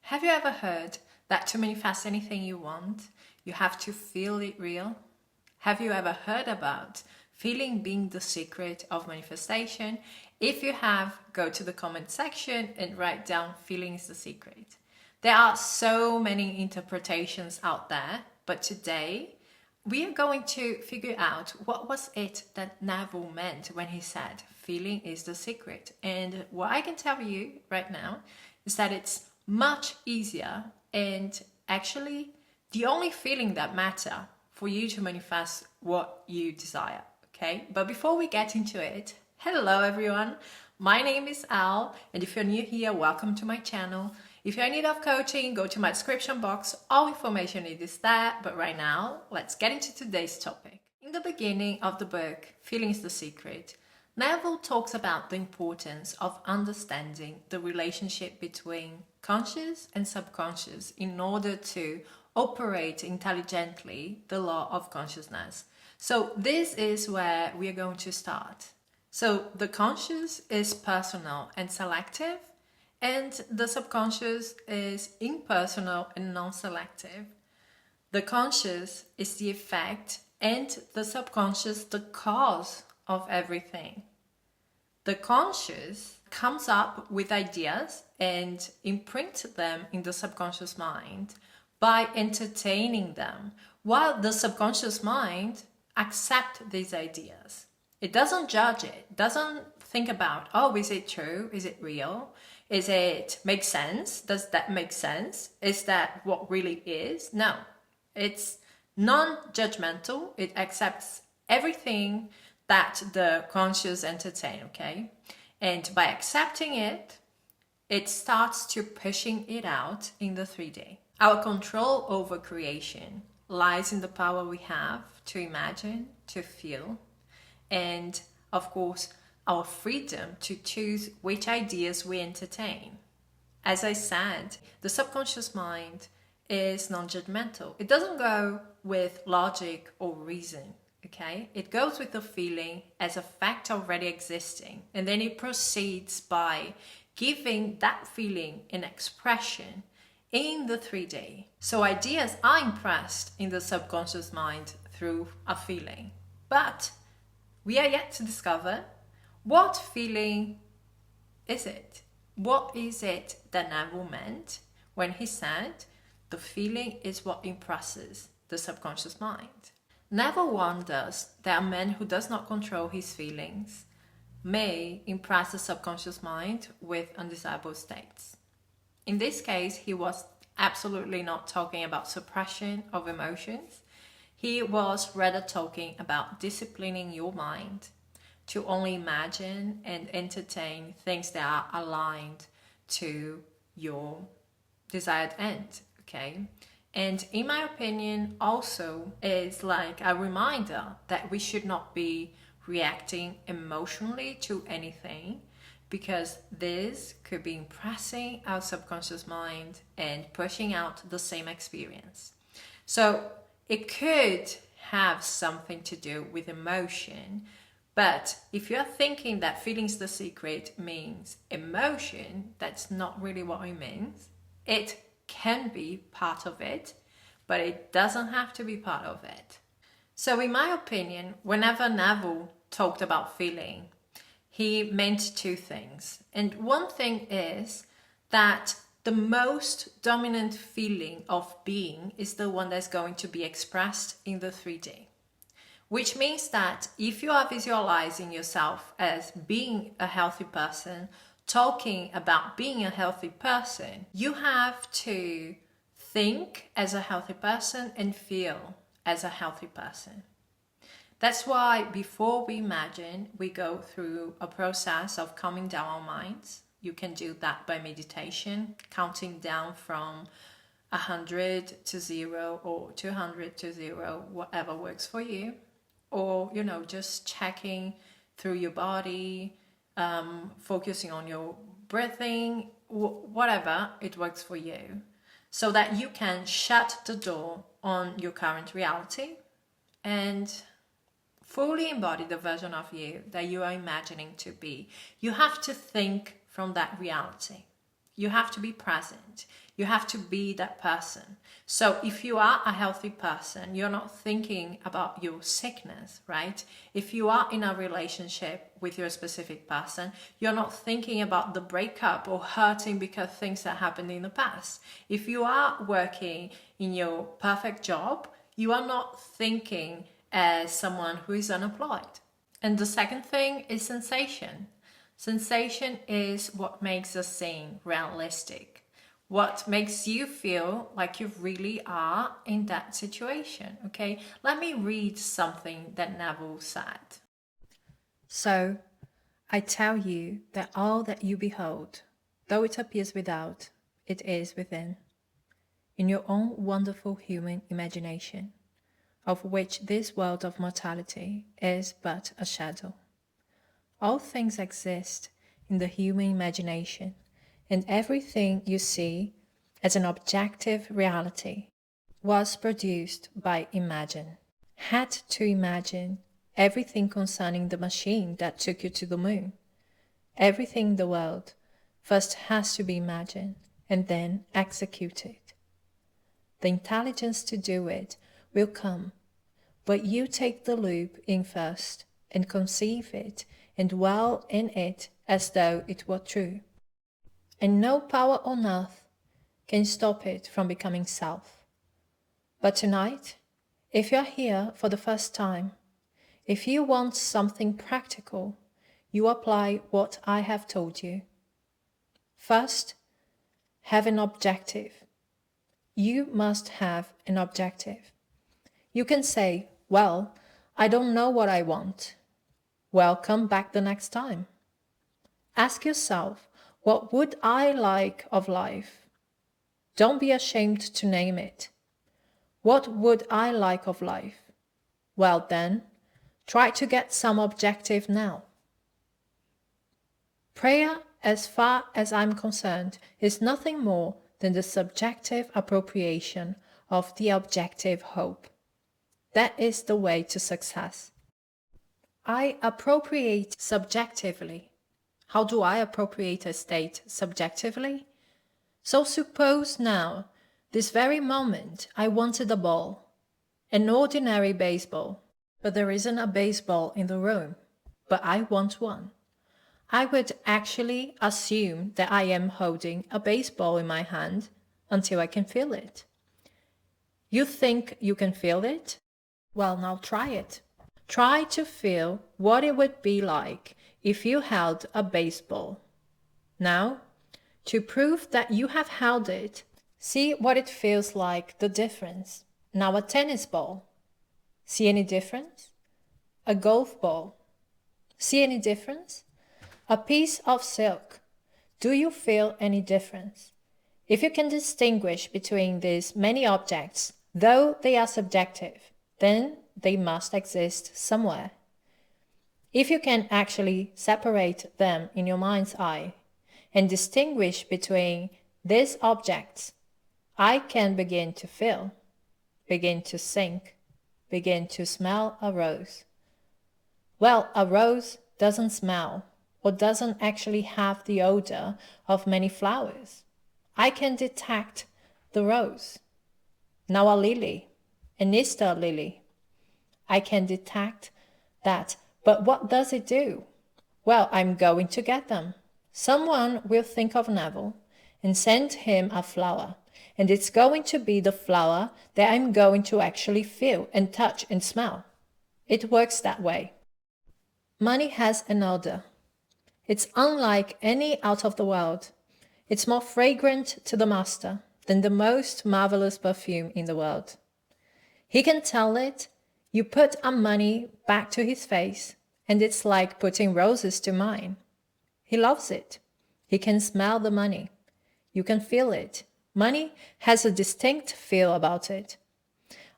Have you ever heard that to manifest anything you want, you have to feel it real? Have you ever heard about feeling being the secret of manifestation? If you have, go to the comment section and write down feeling is the secret. There are so many interpretations out there, but today we are going to figure out what was it that Neville meant when he said feeling is the secret. And what I can tell you right now is that it's much easier and actually the only feeling that matter for you to manifest what you desire. Okay, but before we get into it, hello everyone, my name is Al, and if you're new here, welcome to my channel. If you're in need of coaching, go to my description box, all information is there. But right now, let's get into today's topic. In the beginning of the book, Feeling is the Secret, Neville talks about the importance of understanding the relationship between conscious and subconscious in order to operate intelligently the law of consciousness. So this is where we are going to start. So the conscious is personal and selective, and the subconscious is impersonal and non-selective. The conscious is the effect and the subconscious the cause of everything. The conscious comes up with ideas and imprints them in the subconscious mind by entertaining them, while the subconscious mind accepts these ideas. It doesn't judge it, doesn't think about, oh, is it true? Is it real? Is it make sense? Does that make sense? Is that what really is? No, it's non-judgmental. It accepts everything that the conscious entertain, okay? And by accepting it, it starts to pushing it out in the 3D. Our control over creation lies in the power we have to imagine, to feel, and of course, our freedom to choose which ideas we entertain. As I said, the subconscious mind is non-judgmental. It doesn't go with logic or reason, okay? It goes with the feeling as a fact already existing, and then it proceeds by giving that feeling an expression in the 3D. So ideas are impressed in the subconscious mind through a feeling, but we are yet to discover what feeling is it? What is it that Neville meant when he said the feeling is what impresses the subconscious mind? Neville warned us that a man who does not control his feelings may impress the subconscious mind with undesirable states. In this case, he was absolutely not talking about suppression of emotions. He was rather talking about disciplining your mind to only imagine and entertain things that are aligned to your desired end, okay? And in my opinion, also is like a reminder that we should not be reacting emotionally to anything, because this could be impressing our subconscious mind and pushing out the same experience. So it could have something to do with emotion, but if you're thinking that feelings the secret means emotion, that's not really what it means. It can be part of it, but it doesn't have to be part of it. So in my opinion, whenever Neville talked about feeling, he meant two things. And one thing is that the most dominant feeling of being is the one that's going to be expressed in the 3D. Which means that if you are visualizing yourself as being a healthy person, talking about being a healthy person, you have to think as a healthy person and feel as a healthy person. That's why before we imagine, we go through a process of calming down our minds. You can do that by meditation, counting down from 100 to 0 or 200 to 0, whatever works for you. Or, just checking through your body, focusing on your breathing, whatever it works for you, so that you can shut the door on your current reality and fully embody the version of you that you are imagining to be. You have to think from that reality. You have to be present. You have to be that person. So if you are a healthy person, you're not thinking about your sickness, right? If you are in a relationship with your specific person, you're not thinking about the breakup or hurting because things that happened in the past. If you are working in your perfect job, you are not thinking as someone who is unemployed. And the second thing is sensation. Sensation is what makes a scene realistic. What makes you feel like you really are in that situation, okay? Let me read something that Neville said. So, I tell you that all that you behold, though it appears without, it is within, in your own wonderful human imagination, of which this world of mortality is but a shadow. All things exist in the human imagination, and everything you see as an objective reality was produced by imagine. Had to imagine everything concerning the machine that took you to the moon. Everything in the world first has to be imagined and then executed. The intelligence to do it will come, but you take the loop in first and conceive it and dwell in it as though it were true. And no power on earth can stop it from becoming self. But tonight, if you're here for the first time, if you want something practical, you apply what I have told you. First, have an objective. You must have an objective. You can say, well, I don't know what I want. Well, come back the next time. Ask yourself, what would I like of life? Don't be ashamed to name it. What would I like of life? Well then, try to get some objective now. Prayer, as far as I'm concerned, is nothing more than the subjective appropriation of the objective hope. That is the way to success. I appropriate subjectively. How do I appropriate a state subjectively? So suppose now, this very moment, I wanted a ball, an ordinary baseball, but there isn't a baseball in the room, but I want one. I would actually assume that I am holding a baseball in my hand until I can feel it. You think you can feel it? Well, now try it. Try to feel what it would be like if you held a baseball. Now, to prove that you have held it, see what it feels like, the difference. Now a tennis ball. See any difference? A golf ball. See any difference? A piece of silk. Do you feel any difference? If you can distinguish between these many objects, though they are subjective, then they must exist somewhere. If you can actually separate them in your mind's eye and distinguish between these objects, I can begin to feel, begin to think, begin to smell a rose. Well, a rose doesn't smell or doesn't actually have the odor of many flowers. I can detect the rose. Now a lily, an Easter lily. I can detect that, but what does it do? Well, I'm going to get them. Someone will think of Neville and send him a flower, and it's going to be the flower that I'm going to actually feel and touch and smell. It works that way. Money has an odor. It's unlike any out of the world. It's more fragrant to the master than the most marvelous perfume in the world. He can tell it. You put a money back to his face, and it's like putting roses to mine. He loves it. He can smell the money. You can feel it. Money has a distinct feel about it.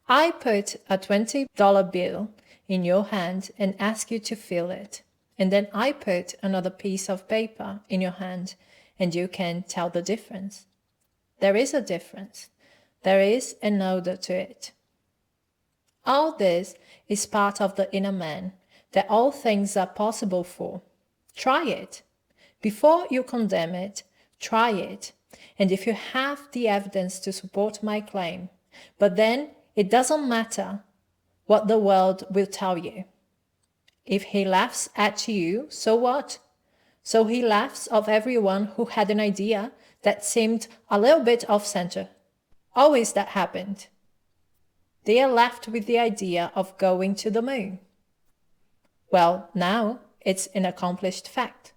I put a $20 bill in your hand and ask you to feel it. And then I put another piece of paper in your hand, and you can tell the difference. There is a difference. There is an odor to it. All this is part of the inner man, that all things are possible for. Try it. Before you condemn it, Try it. And if you have the evidence to support my claim, but then it doesn't matter what the world will tell you. If he laughs at you, so what? So he laughs at everyone who had an idea that seemed a little bit off center. Always that happened. They are left with the idea of going to the moon. Well, now it's an accomplished fact.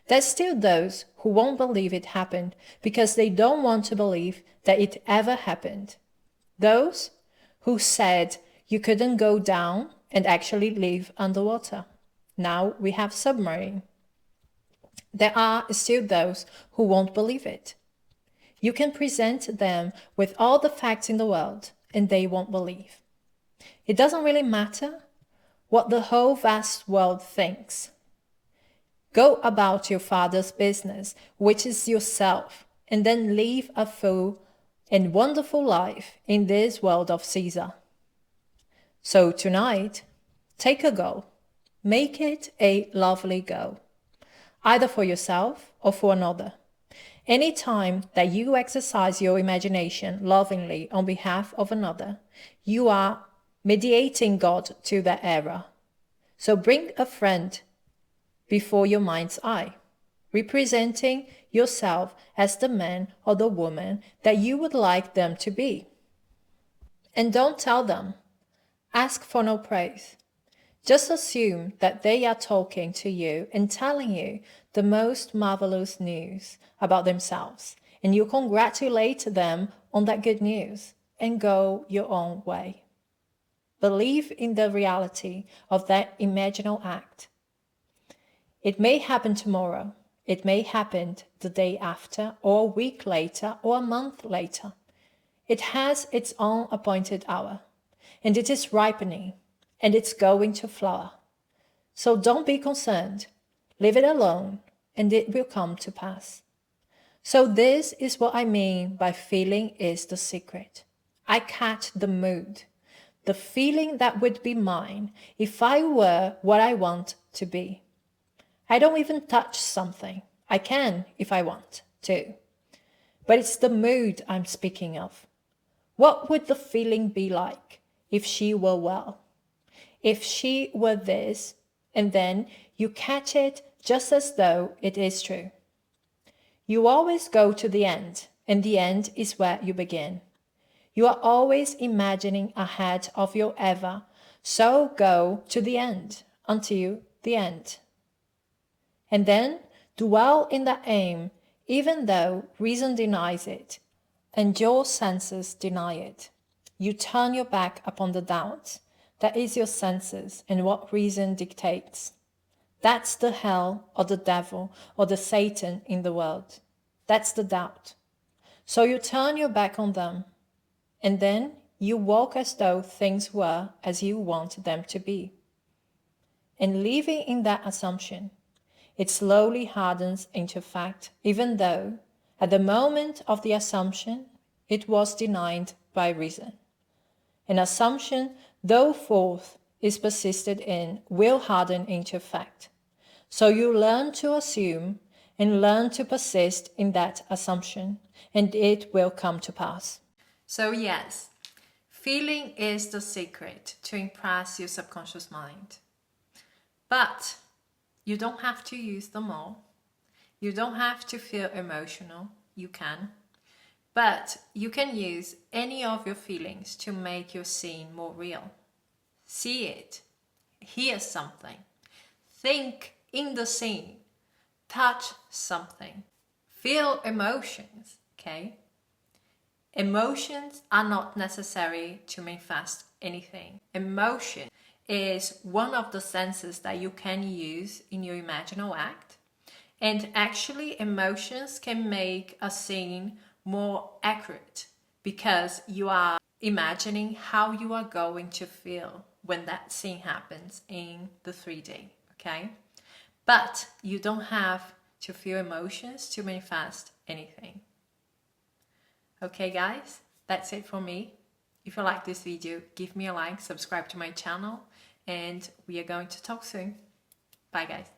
There's still those who won't believe it happened because they don't want to believe that it ever happened. Those who said you couldn't go down and actually live underwater. Now we have submarine. There are still those who won't believe it. You can present them with all the facts in the world and they won't believe. It doesn't really matter what the whole vast world thinks. Go about your Father's business, which is yourself, and then live a full and wonderful life in this world of Caesar. So tonight, take a goal. Make it a lovely goal, either for yourself or for another. Any time that you exercise your imagination lovingly on behalf of another, you are mediating God to that error. So bring a friend before your mind's eye, representing yourself as the man or the woman that you would like them to be. And don't tell them. Ask for no praise. Just assume that they are talking to you and telling you the most marvelous news about themselves, and you congratulate them on that good news and go your own way. Believe in the reality of that imaginal act. It may happen tomorrow, it may happen the day after, or a week later, or a month later. It has its own appointed hour, and it is ripening, and it's going to flower. So don't be concerned, leave it alone, and it will come to pass. So this is what I mean by feeling is the secret. I catch the mood, the feeling that would be mine if I were what I want to be. I don't even touch something. I can if I want to. But it's the mood I'm speaking of. What would the feeling be like if she were well? If she were this, and then you catch it just as though it is true. You always go to the end, and the end is where you begin. You are always imagining ahead of your ever, so go to the end until the end. And then dwell in that aim, even though reason denies it, and your senses deny it. You turn your back upon the doubt. That is your senses and what reason dictates. That's the hell or the devil or the Satan in the world. That's the doubt. So you turn your back on them, and then you walk as though things were as you want them to be. And living in that assumption, it slowly hardens into fact, even though at the moment of the assumption, it was denied by reason. An assumption, though false, is persisted in, will harden into fact. So you learn to assume and learn to persist in that assumption, and it will come to pass. So yes, feeling is the secret to impress your subconscious mind. But you don't have to use them all. You don't have to feel emotional. You can. But you can use any of your feelings to make your scene more real. See it. Hear something. Think in the scene. Touch something. Feel emotions, okay? Emotions are not necessary to manifest anything. Emotion is one of the senses that you can use in your imaginal act. And actually, emotions can make a scene more accurate because you are imagining how you are going to feel when that scene happens in the 3D, okay? But you don't have to feel emotions to manifest anything. Okay guys, that's it for me. If you like this video, give me a like, subscribe to my channel, and we are going to talk soon. Bye guys.